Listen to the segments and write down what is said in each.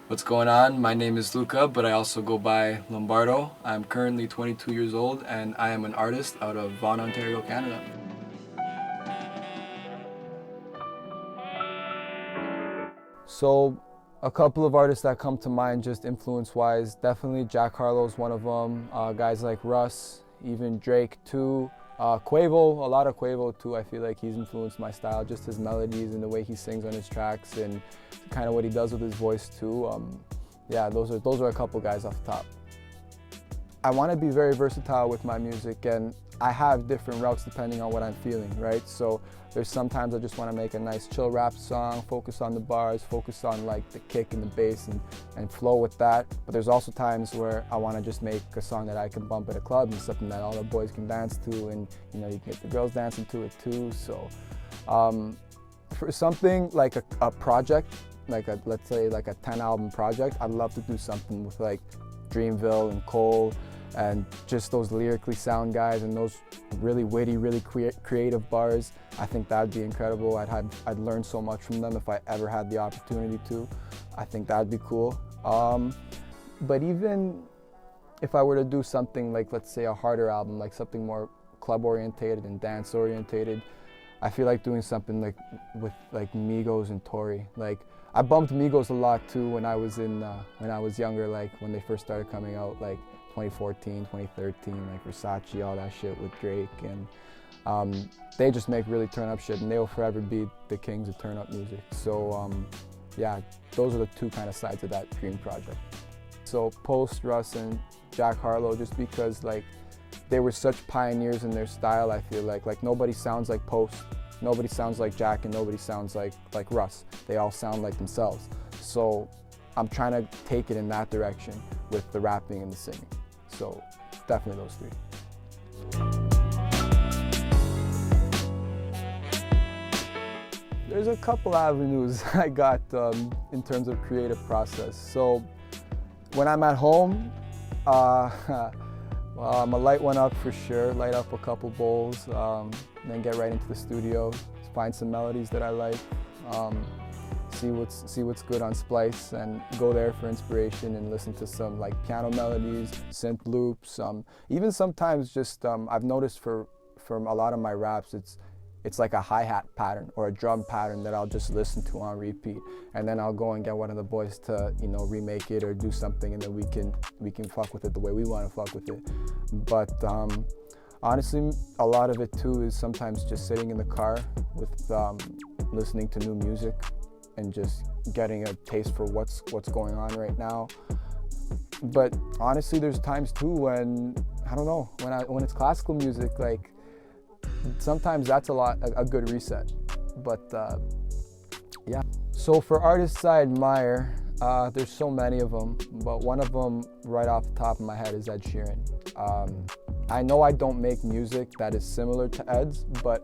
What's going on? My name is Luca, but I also go by Lxmbxrdo. I'm currently 22 years old and I am an artist out of Vaughan, Ontario, Canada. So a couple of artists that come to mind just influence-wise, definitely Jack Harlow's one of them. Guys like Russ, even Drake too. Quavo, a lot of Quavo too. I feel like he's influenced my style, just his melodies and the way he sings on his tracks and kind of what he does with his voice too. Yeah, those are a couple guys off the top. I want to be very versatile with my music, and I have different routes depending on what I'm feeling, right? So there's sometimes I just want to make a nice chill rap song, focus on the bars, focus on like the kick and the bass and flow with that. But there's also times where I want to just make a song that I can bump at a club and something that all the boys can dance to, and you know, you can get the girls dancing to it too. So for something like a project, let's say like a 10-album project, I'd love to do something with like Dreamville and Cole and just those lyrically sound guys and those really witty, really creative bars. I think that'd be incredible. I'd learn so much from them if I ever had the opportunity to. I think that'd be cool. But even if I were to do something like, let's say, a harder album, like something more club orientated and dance orientated, I feel like doing something like with like Migos and Tory. Like I bumped Migos a lot too when I was younger, like when they first started coming out, like 2014, 2013, like Versace, all that shit with Drake, and they just make really turn up shit, and they'll forever be the kings of turn up music. So yeah, those are the two kind of sides of that dream project. So Post, Russ, and Jack Harlow, just because like they were such pioneers in their style. I feel like nobody sounds like Post, nobody sounds like Jack, and nobody sounds like Russ. They all sound like themselves. So I'm trying to take it in that direction with the rapping and the singing. So definitely those three. There's a couple avenues I got in terms of creative process. So when I'm at home, I'm gonna light one up for sure, light up a couple bowls, then get right into the studio, find some melodies that I like, see what's good on Splice, and go there for inspiration and listen to some like piano melodies, synth loops, even sometimes just I've noticed for a lot of my raps it's like a hi-hat pattern or a drum pattern that I'll just listen to on repeat, and then I'll go and get one of the boys to, you know, remake it or do something, and then we can fuck with it the way we want to fuck with it. But honestly, a lot of it too is sometimes just sitting in the car with listening to new music and just getting a taste for what's going on right now. But honestly, there's times too when I don't know, when it's classical music, like sometimes that's a good reset. But yeah. So for artists I admire, there's so many of them, but one of them right off the top of my head is Ed Sheeran. I know I don't make music that is similar to Ed's, but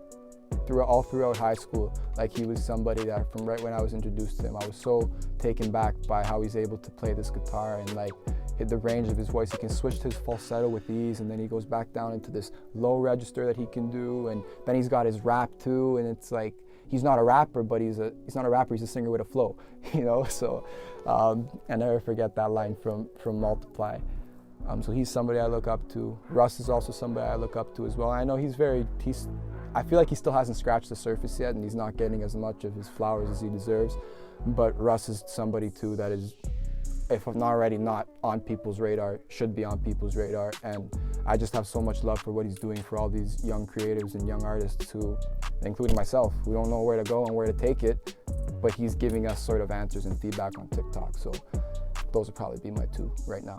all throughout high school, like he was somebody that from right when I was introduced to him, I was so taken back by how he's able to play this guitar and like hit the range of his voice. He can switch to his falsetto with ease, and then he goes back down into this low register that he can do, and then he's got his rap too, and it's like he's not a rapper, but he's not a rapper, he's a singer with a flow, you know. So I never forget that line from Multiply. So he's somebody I look up to. Russ is also somebody I look up to as well. I know I feel like he still hasn't scratched the surface yet, and he's not getting as much of his flowers as he deserves, but Russ is somebody too that is, if not already not on people's radar, should be on people's radar. And I just have so much love for what he's doing for all these young creatives and young artists who, including myself, we don't know where to go and where to take it, but he's giving us sort of answers and feedback on TikTok. So those would probably be my two right now.